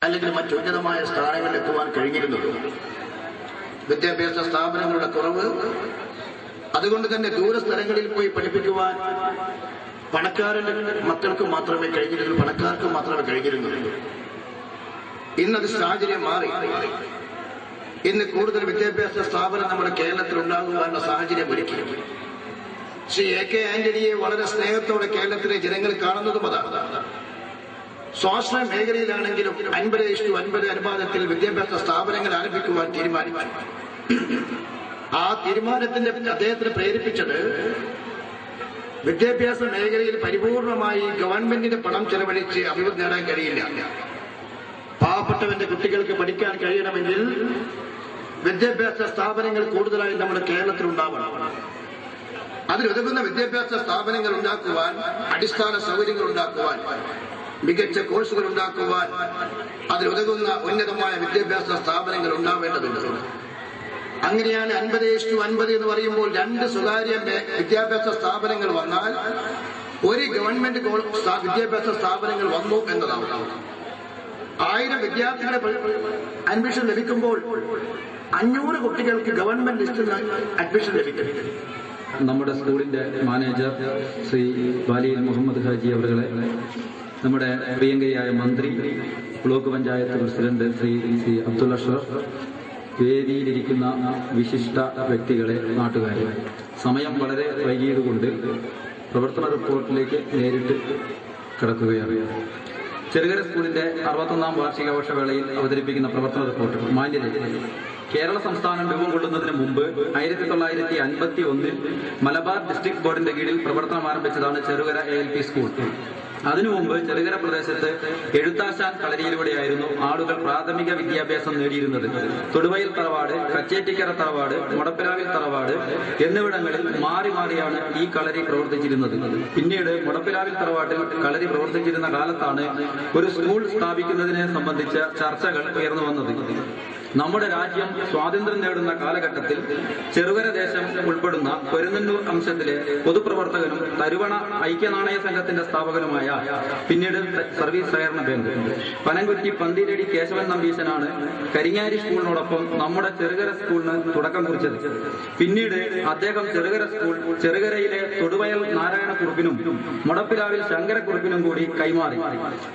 അല്ലെങ്കിൽ മറ്റുന്നതമായ സ്ഥാനങ്ങളിൽ എത്തുവാൻ കഴിഞ്ഞിരുന്നത്. വിദ്യാഭ്യാസ സ്ഥാപനങ്ങളുടെ കുറവ്, അതുകൊണ്ട് തന്നെ ദൂരസ്ഥലങ്ങളിൽ പോയി പഠിപ്പിക്കുവാൻ പണക്കാരന്റെ മക്കൾക്ക് മാത്രമേ കഴിഞ്ഞിരുന്നുള്ളൂ, പണക്കാർക്ക് മാത്രമേ കഴിഞ്ഞിരുന്നുള്ളൂ. ഇന്നത് സാഹചര്യം മാറി. ഇന്ന് കൂടുതൽ വിദ്യാഭ്യാസ സ്ഥാപനം നമ്മുടെ കേരളത്തിൽ ഉണ്ടാകുവാനുള്ള സാഹചര്യം ഒരുക്കി. ശ്രീ AK ആന്റണിയെ വളരെ സ്നേഹത്തോടെ കേരളത്തിലെ ജനങ്ങൾ കാണുന്നതും അതാണ്. സ്വാശ്രയ മേഖലയിലാണെങ്കിലും 50:50 അനുപാതത്തിൽ വിദ്യാഭ്യാസ സ്ഥാപനങ്ങൾ ആരംഭിക്കുവാൻ തീരുമാനിച്ചു. ആ തീരുമാനത്തിന്റെ അദ്ദേഹത്തിന് പ്രേരിപ്പിച്ചത് വിദ്യാഭ്യാസ മേഖലയിൽ പരിപൂർണമായി ഗവൺമെന്റിന്റെ പണം ചെലവഴിച്ച് അഭിവൃദ്ധി നേടാൻ കഴിയില്ല. പാവപ്പെട്ടവന്റെ കുട്ടികൾക്ക് പഠിക്കാൻ കഴിയണമെങ്കിൽ വിദ്യാഭ്യാസ സ്ഥാപനങ്ങൾ കൂടുതലായി നമ്മുടെ കേരളത്തിൽ ഉണ്ടാവണം. അതിലുതകുന്ന വിദ്യാഭ്യാസ സ്ഥാപനങ്ങൾ ഉണ്ടാക്കുവാൻ, അടിസ്ഥാന സൗകര്യങ്ങൾ ഉണ്ടാക്കുവാൻ, മികച്ച കോഴ്സുകൾ ഉണ്ടാക്കുവാൻ അതിലുതകുന്ന ഉന്നതമായ വിദ്യാഭ്യാസ സ്ഥാപനങ്ങൾ ഉണ്ടാവേണ്ടതുണ്ട്. അങ്ങനെയാണ് 50:50 എന്ന് പറയുമ്പോൾ 2 സ്വകാര്യ വിദ്യാഭ്യാസ സ്ഥാപനങ്ങൾ വന്നാൽ 1 ഗവൺമെന്റ് വിദ്യാഭ്യാസ സ്ഥാപനങ്ങൾ വന്നു എന്നതാണ്. 1000 വിദ്യാർത്ഥികളെ അഡ്മിഷൻ ലഭിക്കുമ്പോൾ 500 കുട്ടികൾക്ക് ഗവൺമെന്റ് ലിസ്റ്റിൽ അഡ്മിഷൻ ലഭിക്കും. നമ്മുടെ സ്കൂളിന്റെ മാനേജർ ശ്രീ ബാലിയിൽ മുഹമ്മദ് ഹാജി അവരുടെ, നമ്മുടെ പ്രിയങ്കരിയായ മന്ത്രി, ബ്ലോക്ക് പഞ്ചായത്ത് പ്രസിഡന്റ് ശ്രീ അബ്ദുൽ അഷ്റഫ്, വേദിയിലിരിക്കുന്ന വിശിഷ്ട വ്യക്തികളെ, നാട്ടുകാരെ, സമയം വളരെ വൈകിയതുകൊണ്ട് പ്രവർത്തന റിപ്പോർട്ടിലേക്ക് നേരിട്ട് കിടക്കുകയാണ്. ചെറുകര സ്കൂളിന്റെ 61ാം വാർഷികാഘോഷവേളയിൽ അവതരിപ്പിക്കുന്ന പ്രവർത്തന റിപ്പോർട്ട്. മാന്യത, കേരള സംസ്ഥാനം രൂപം കൊള്ളുന്നതിന് മുമ്പ് 1951 മലബാർ ഡിസ്ട്രിക്ട് ബോർഡിന്റെ കീഴിൽ പ്രവർത്തനം ആരംഭിച്ചതാണ് ചെറുകര ALP സ്കൂൾ. അതിനു മുമ്പ് ചെറുകര പ്രദേശത്ത് എഴുത്താശാൻ കളരിയിലൂടെയായിരുന്നു ആളുകൾ പ്രാഥമിക വിദ്യാഭ്യാസം നേടിയിരുന്നത്. തൊടുവയൽ തറവാട്, കച്ചേറ്റിക്കര തറവാട്, മുടപ്പിലാവിൽ തറവാട് എന്നിവിടങ്ങളിൽ മാറി മാറിയാണ് ഈ കളരി പ്രവർത്തിച്ചിരുന്നത്. പിന്നീട് മുടപ്പിലാവിൽ തറവാട്ടിൽ കളരി പ്രവർത്തിച്ചിരുന്ന കാലത്താണ് ഒരു സ്കൂൾ സ്ഥാപിക്കുന്നതിനെ സംബന്ധിച്ച ചർച്ചകൾ ഉയർന്നു വന്നത്. നമ്മുടെ രാജ്യം സ്വാതന്ത്ര്യം നേടുന്ന കാലഘട്ടത്തിൽ ചെറുകര ദേശം ഉൾപ്പെടുന്ന പെരുന്നന്നൂർ അംശത്തിലെ പൊതുപ്രവർത്തകനും തരുവണ ഐക്യനാണയ സംഘത്തിന്റെ സ്ഥാപകനുമായ, പിന്നീട് സർവീസ് സഹകരണ ബാങ്ക്, പനംകുറ്റി പന്തിരടി കേശവൻ നമ്പീശനാണ് കരിങ്ങാരി സ്കൂളിനോടൊപ്പം നമ്മുടെ ചെറുകര സ്കൂളിന് തുടക്കം കുറിച്ചത്. പിന്നീട് അദ്ദേഹം ചെറുകര സ്കൂൾ ചെറുകരയിലെ തൊടുവയൽ നാരായണക്കുറുപ്പിനും മുടപ്പിലാവിൽ ശങ്കരക്കുറുപ്പിനും കൂടി കൈമാറി.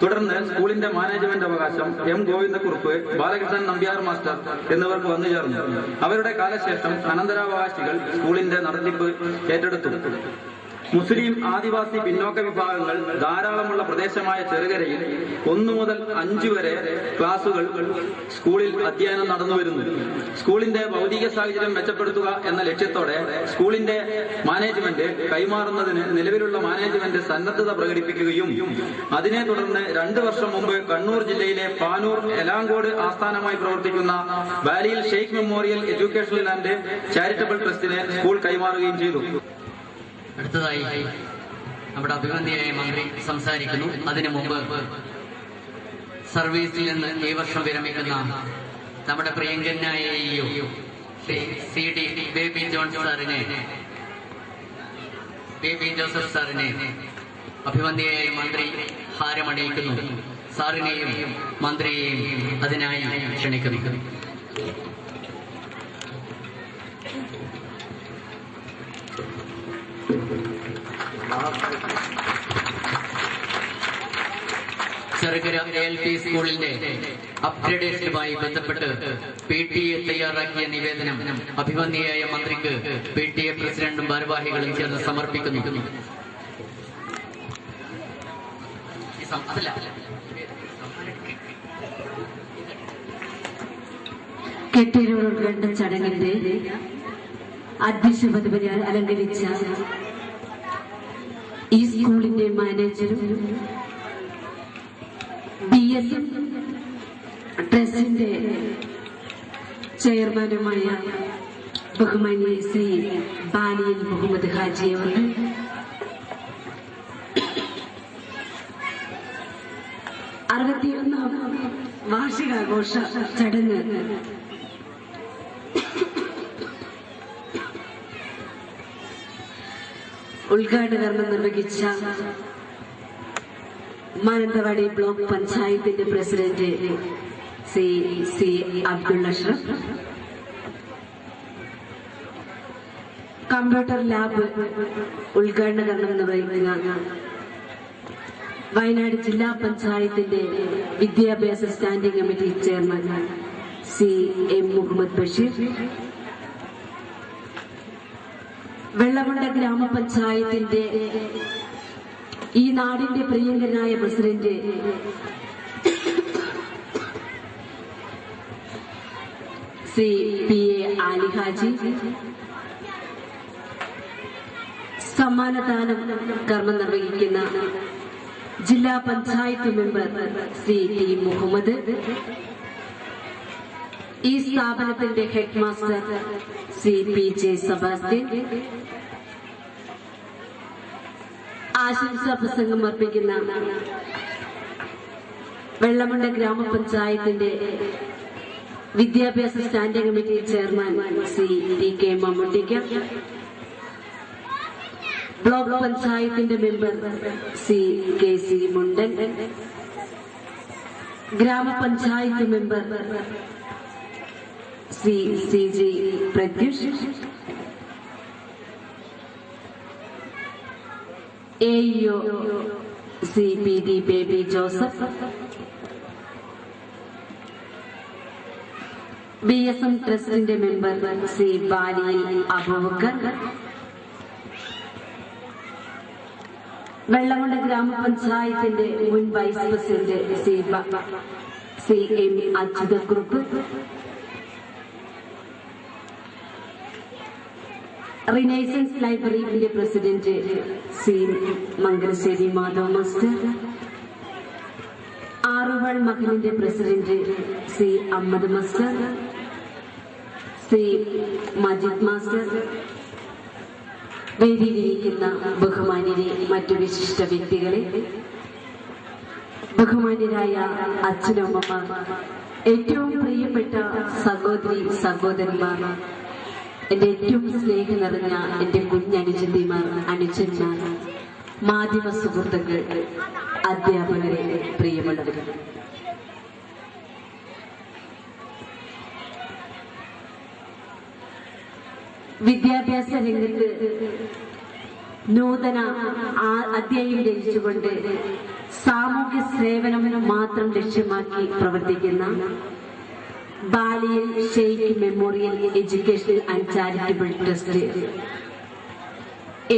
തുടർന്ന് സ്കൂളിന്റെ മാനേജ്മെന്റ് അവകാശം M. ഗോവിന്ദക്കുറുപ്പ്, ബാലകൃഷ്ണൻ നമ്പ്യാർ മാസ്റ്റർ എന്നിവർക്ക് വന്നു ചേർന്നു. അവരുടെ കാലശേഷം അനന്തരാവകാശികൾ സ്കൂളിന്റെ നടത്തിപ്പ് ഏറ്റെടുത്തു. മുസ്ലിം, ആദിവാസി, പിന്നോക്ക വിഭാഗങ്ങൾ ധാരാളമുള്ള പ്രദേശമായ ചെറുകരയിൽ 1 മുതൽ 5 വരെ ക്ലാസുകൾ സ്കൂളിൽ അധ്യയനം നടന്നുവരുന്നു. സ്കൂളിന്റെ ഭൗതിക സാഹചര്യം മെച്ചപ്പെടുത്തുക എന്ന ലക്ഷ്യത്തോടെ സ്കൂളിന്റെ മാനേജ്മെന്റ് കൈമാറുന്നതിന് നിലവിലുള്ള മാനേജ്മെന്റ് സന്നദ്ധത പ്രകടിപ്പിക്കുകയും അതിനെ തുടർന്ന് 2 വർഷം മുമ്പ് കണ്ണൂർ ജില്ലയിലെ പാനൂർ എലാങ്കോട് ആസ്ഥാനമായി പ്രവർത്തിക്കുന്ന Baliyil Sheikh memorial educational and charitable ട്രസ്റ്റിനെ സ്കൂൾ കൈമാറുകയും ചെയ്തു. അടുത്തതായി നമ്മുടെ അഭിവന്ദിയായ മന്ത്രി സംസാരിക്കുന്നു. അതിനു മുമ്പ് സർവീസിൽ നിന്ന് ഈ വർഷം വിരമിക്കുന്ന നമ്മുടെ പ്രിയങ്കനായ CD ബേബി ജോസഫ് സാറിനെ അഭിവന്ദിയായ മന്ത്രി ഹാരമണിയിക്കുന്നു. സാറിനെയും മന്ത്രിയെയും അതിനായി ക്ഷണിക്കുന്നു. ചെറുകര ALP സ്കൂളിന്റെ അപ്ഗ്രഡേഷനുമായി ബന്ധപ്പെട്ട് PTA തയ്യാറാക്കിയ നിവേദനം അഭിവന്ദിയായ മന്ത്രിക്ക് PTA പ്രസിഡന്റും ഭാരവാഹികളും ചേർന്ന് സമർപ്പിക്കുന്നു. കെട്ടിട ചടങ്ങിന്റെ അധ്യക്ഷ പദവി അലങ്കരിച്ച ഈ സ്കൂളിന്റെ മാനേജറും BSF ട്രസ്റ്റിന്റെ ചെയർമാനുമായ ബഹുമാന്യ ശ്രീ ബാലിയിൽ മുഹമ്മദ് ഹാജി അവർ, 61ാം വാർഷികാഘോഷ ചടങ്ങ് ഉദ്ഘാടന കർമ്മം നിർവഹിച്ച മാനന്തവാടി ബ്ലോക്ക് പഞ്ചായത്തിന്റെ president C Abdul Ashraf, computer lab ഉദ്ഘാടനം നിർവഹിക്കുന്ന വയനാട് ജില്ലാ പഞ്ചായത്തിന്റെ വിദ്യാഭ്യാസ standing committee chairman C M Muhammad Basheer, Vellamunda ഗ്രാമപഞ്ചായത്തിന്റെ ഈ നാടിന്റെ പ്രിയങ്കരനായ president C P A Alihaji, സമ്മാനദാനം കർമ്മം നിർവഹിക്കുന്ന ജില്ലാ പഞ്ചായത്ത് മെമ്പർ സി ടി മുഹമ്മദ്, ഈ സ്ഥാപനത്തിന്റെ head master C P J Sebastian, ആശംസാ പ്രസംഗം അർപ്പിക്കുന്ന വെള്ളമുണ്ട ഗ്രാമപഞ്ചായത്തിന്റെ വിദ്യാഭ്യാസ standing committee chairman C T K മമ്മൂട്ടിക്ക, ബ്ലോക്ക് പഞ്ചായത്തിന്റെ member C K C Mundan, ഗ്രാമപഞ്ചായത്ത് member C C G Pratyush, AEO C P D Baby Joseph, BSM ട്രസ്റ്റിന്റെ മെമ്പർ സി ബാലിയിൽ അബൂബക്കർ, വെള്ളമുണ്ട ഗ്രാമപഞ്ചായത്തിന്റെ മുൻ vice president C M Achuthakurup, renaissance ലൈബ്രറിയുടെ president C Mangalassery Madhav master, ആറുവാൾ മകനിന്റെ president C Ahammed master, C Majeed master, വേദിയിലിരിക്കുന്ന ബഹുമാന്യരെ, മറ്റു വിശിഷ്ട വ്യക്തികളെ, ബഹുമാന്യരായ അച്ഛനമ്മമാർ, ഏറ്റവും പ്രിയപ്പെട്ട സഹോദരി സഹോദരന്മാർ, എന്റെ ഏറ്റവും സ്നേഹം നിറഞ്ഞ എന്റെ കുഞ്ഞനുജന്തിമാർ, അനുജന്മാർ, മാധ്യമ സുഹൃത്തുക്കൾ, അധ്യാപകരെ, പ്രിയമുള്ളവർ, വിദ്യാഭ്യാസ രംഗത്ത് നൂതന അധ്യായം രചിച്ചുകൊണ്ട് സാമൂഹ്യ സേവനം മാത്രം ലക്ഷ്യമാക്കി പ്രവർത്തിക്കുന്ന Baliyal Sheikh memorial educational and charitable trust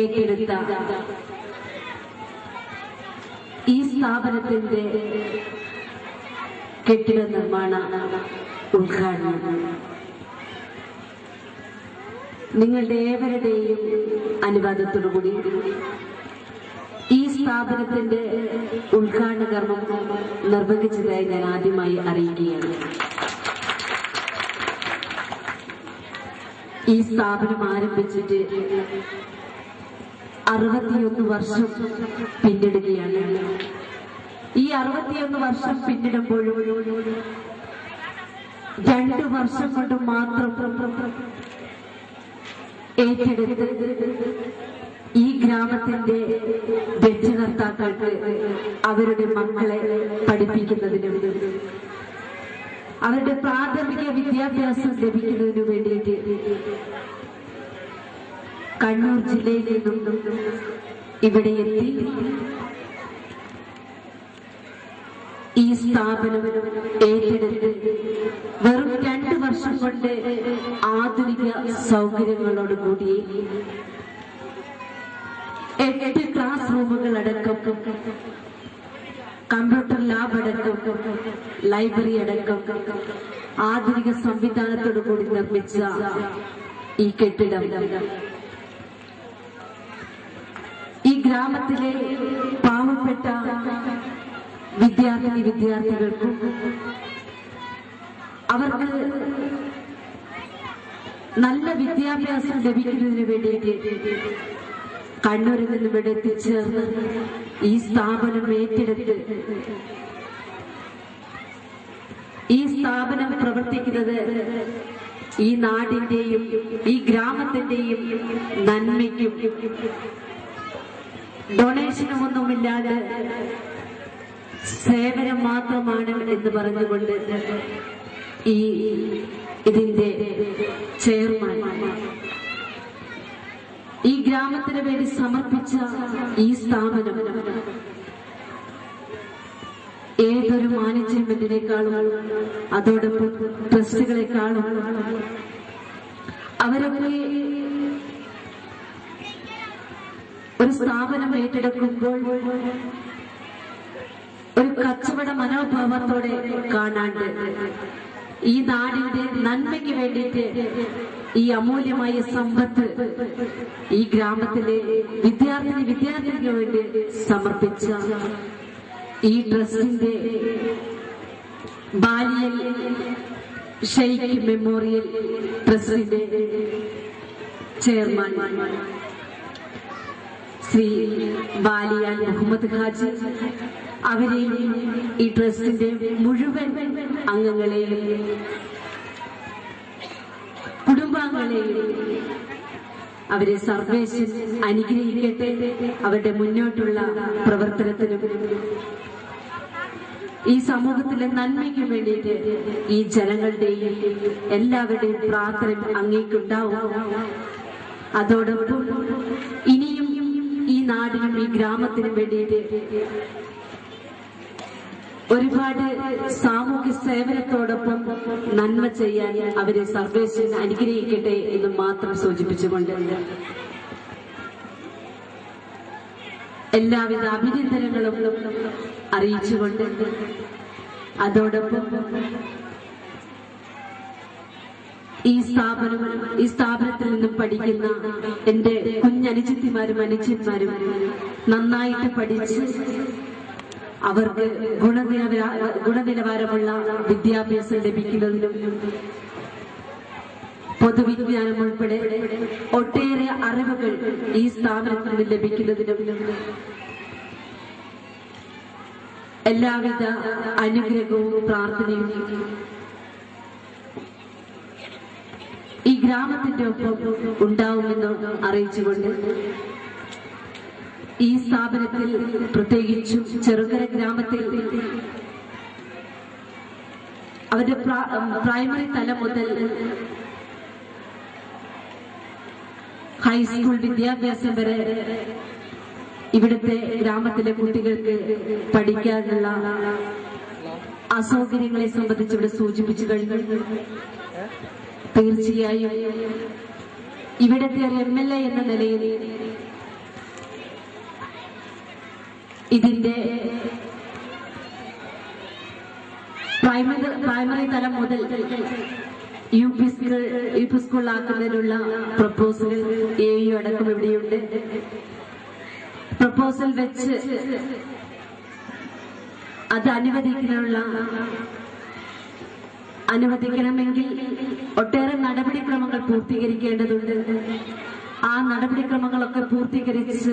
ഏറ്റെടുത്ത ഈ സ്ഥാപനത്തിന്റെ കെട്ടിട നിർമ്മാണ ഉദ്ഘാടനം നിങ്ങളുടെ ഏവരുടെയും അനുവാദത്തോടുകൂടി ഈ സ്ഥാപനത്തിന്റെ ഉദ്ഘാടന കർമ്മം നിർവഹിച്ചതായി ഞാൻ ആദ്യമായി അറിയിക്കുകയാണ്. ഈ സ്ഥാപനം ആരംഭിച്ചിട്ട് 61 വർഷം പിന്നിടുകയാണ്. ഈ 61 വർഷം പിന്നിടുമ്പോഴും 2 വർഷം കൊണ്ട് മാത്രം ഏറ്റെടുത്ത് ഈ ഗ്രാമത്തിന്റെ രക്ഷകർത്താക്കൾക്ക് അവരുടെ മക്കളെ പഠിപ്പിക്കുന്നതിനും അവരുടെ പ്രാഥമിക വിദ്യാഭ്യാസം ലഭിക്കുന്നതിനു വേണ്ടിയിട്ട് കണ്ണൂർ ജില്ലയിൽ നിന്നും ഇവിടെ എത്തി ഈ സ്ഥാപനം ഏറ്റെടുത്ത് വെറും 2 വർഷം കൊണ്ട് ആധുനിക സൗകര്യങ്ങളോടുകൂടി 8 ക്ലാസ് റൂമുകൾ അടക്കം, കമ്പ്യൂട്ടർ ലാബ് അടക്കം, ലൈബ്രറി അടക്കം ആധുനിക സംവിധാനത്തോടുകൂടി നിർമ്മിച്ച ഈ കെട്ടിടം ഈ ഗ്രാമത്തിലെ പാവപ്പെട്ട വിദ്യാർത്ഥികൾക്കും അവർക്ക് നല്ല വിദ്യാഭ്യാസം ലഭിക്കുന്നതിന് വേണ്ടിയിട്ട് കണ്ണൂരിൽ നിന്നും ഇവിടെ എത്തിച്ചേർന്ന് ഈ സ്ഥാപനം ഏറ്റെടുത്ത് ഈ സ്ഥാപനം പ്രവർത്തിക്കുന്നത് ഈ നാടിന്റെയും ഈ ഗ്രാമത്തിന്റെയും നന്മയ്ക്കും ഡൊണേഷനുമൊന്നുമില്ലാതെ സേവനം മാത്രമാണ് എന്ന് പറഞ്ഞുകൊണ്ട് ഇതിന്റെ ചെയർമാൻ ഈ ഗ്രാമത്തിന് വേണ്ടി സമർപ്പിച്ച ഈ സ്ഥാപനം ഏതൊരു മാനേജ്മെന്റിനേക്കാളും അതോടൊപ്പം ട്രസ്റ്റുകളെക്കാളും അവരൊക്കെ ഒരു സ്ഥാപനം ഏറ്റെടുക്കുമ്പോൾ ഒരു കച്ചവട മനോഭാവത്തോടെ കാണാണ്ട് ഈ നാടിന്റെ നന്മയ്ക്ക് വേണ്ടിയിട്ട് ഈ അമൂല്യമായ സമ്പത്ത് ഈ ഗ്രാമത്തിലെ വിദ്യാർത്ഥിനിക്ക് വേണ്ടി സമർപ്പിച്ച ഈ ട്രസ്റ്റിന്റെ ബാലിയൽ ഷെയ്ഖ് മെമ്മോറിയൽ ട്രസ്റ്റിന്റെ ചെയർമാൻ ശ്രീ ബാലിയാൽ മുഹമ്മദ് ഹാജി അവരെയും ഈ ട്രസ്റ്റിന്റെ മുഴുവൻ അംഗങ്ങളെയും കുടുംബാംഗങ്ങളെയും അവരെ സർവേശ്വരൻ അനുഗ്രഹിക്കട്ടെ. അവരുടെ മുന്നോട്ടുള്ള പ്രവർത്തനത്തിനും ഈ സമൂഹത്തിലെ നന്മയ്ക്കും വേണ്ടിയിട്ട് ഈ ജനങ്ങളുടെയും എല്ലാവരുടെയും പ്രാർത്ഥന അങ്ങേക്കുണ്ടാവും. അതോടൊപ്പം ഇനിയും ഈ നാടിനും ഈ ഗ്രാമത്തിനും വേണ്ടിയിട്ട് ഒരുപാട് സാമൂഹ്യ സേവനത്തോടൊപ്പം നന്മ ചെയ്യാൻ അവരെ സർവേശ്വരൻ അനുഗ്രഹിക്കട്ടെ എന്ന് മാത്രം സൂചിപ്പിച്ചുകൊണ്ട് എല്ലാവിധ അഭിനന്ദനങ്ങളും അറിയിച്ചുകൊണ്ട് അതോടൊപ്പം ഈ സ്ഥാപനത്തിൽ നിന്നും പഠിക്കുന്ന എന്റെ കുഞ്ഞനുജത്തിമാരും അനുജന്മാരും നന്നായിട്ട് പഠിച്ച് അവർക്ക് ഗുണനിലവാരമുള്ള വിദ്യാഭ്യാസം ലഭിക്കുന്നതിനും പൊതുവിജ്ഞാനം ഉൾപ്പെടെ ഒട്ടേറെ അറിവുകൾ ഈ സ്ഥാപനത്തിൽ നിന്ന് ലഭിക്കുന്നതിനും എല്ലാവിധ അനുഗ്രഹവും പ്രാർത്ഥനയും ഈ ഗ്രാമത്തിന്റെ ഒപ്പം ഉണ്ടാവുമെന്ന് അറിയിച്ചുകൊണ്ട് ഈ സ്ഥാപനത്തിൽ പ്രത്യേകിച്ചും ചെറുകര ഗ്രാമത്തിൽ അവരുടെ പ്രൈമറി തലം മുതൽ ഹൈസ്കൂൾ വിദ്യാഭ്യാസം വരെ ഇവിടുത്തെ ഗ്രാമത്തിലെ കുട്ടികൾക്ക് പഠിക്കാനുള്ള അസൗകര്യങ്ങളെ സംബന്ധിച്ച് ഇവിടെ സൂചിപ്പിച്ചു കഴിഞ്ഞു. തീർച്ചയായും ഇവിടുത്തെ ഒരു MLA എന്ന നിലയിൽ ഇതിന്റെ പ്രൈമറി തലം മുതൽ UP സ്കൂളിലാക്കുന്നതിനുള്ള പ്രപ്പോസൽ AU അടക്കം ഇവിടെയുണ്ട്. പ്രപ്പോസൽ വെച്ച് അത് അനുവദിക്കണമെങ്കിൽ ഒട്ടേറെ നടപടിക്രമങ്ങൾ പൂർത്തീകരിക്കേണ്ടതുണ്ട്. ആ നടപടിക്രമങ്ങളൊക്കെ പൂർത്തീകരിച്ച്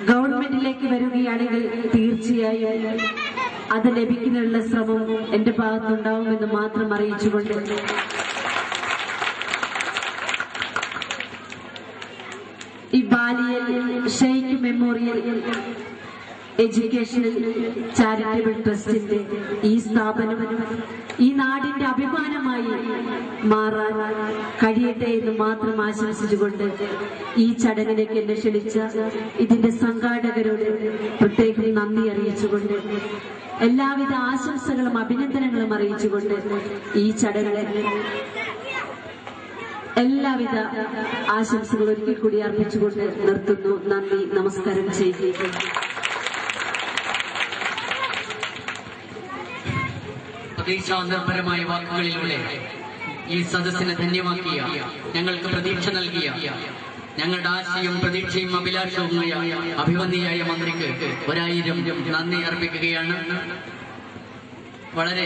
ഗവൺമെന്റിലേക്ക് വരികയാണെങ്കിൽ തീർച്ചയായും അത് ലഭിക്കുന്നതിനുള്ള ശ്രമം എന്റെ ഭാഗത്തുണ്ടാവുമെന്ന് മാത്രം അറിയിച്ചുകൊണ്ട് ഈ ബാലിയൽ ഷെയ്ഖ് മെമ്മോറിയൽ എഡ്യൂക്കേഷണൽ ചാരിറ്റബിൾ ട്രസ്റ്റിന്റെ ഈ സ്ഥാപനം ഈ നാടിന്റെ അഭിമാനമായി മാറാൻ കഴിയട്ടെ എന്ന് മാത്രം ആശംസിച്ചുകൊണ്ട് ഈ ചടങ്ങിലേക്ക് എന്നെ ക്ഷണിച്ച ഇതിന്റെ സംഘാടകരോട് പ്രത്യേകം നന്ദി അറിയിച്ചുകൊണ്ട് എല്ലാവിധ ആശംസകളും അഭിനന്ദനങ്ങളും അറിയിച്ചുകൊണ്ട് ഈ ചടങ്ങ് എല്ലാവിധ ആശംസകൾ ഒരിക്കൽ കൂടി അർപ്പിച്ചുകൊണ്ട് നിർത്തുന്നു. നന്ദി, നമസ്കാരം ചെയ്യുക. പ്രതീക്ഷാന്തരപരമായ വാക്കുകളിലൂടെ ഈ സദസ്സിനെ ധന്യമാക്കിയ, ഞങ്ങൾക്ക് പ്രതീക്ഷ നൽകിയ, ഞങ്ങളുടെ ആശയും പ്രതീക്ഷയും അഭിലാഷവുമായ അഭിവന്ദിയായ മന്ത്രിക്ക് 1000 നന്ദി അർപ്പിക്കുകയാണ്. വളരെ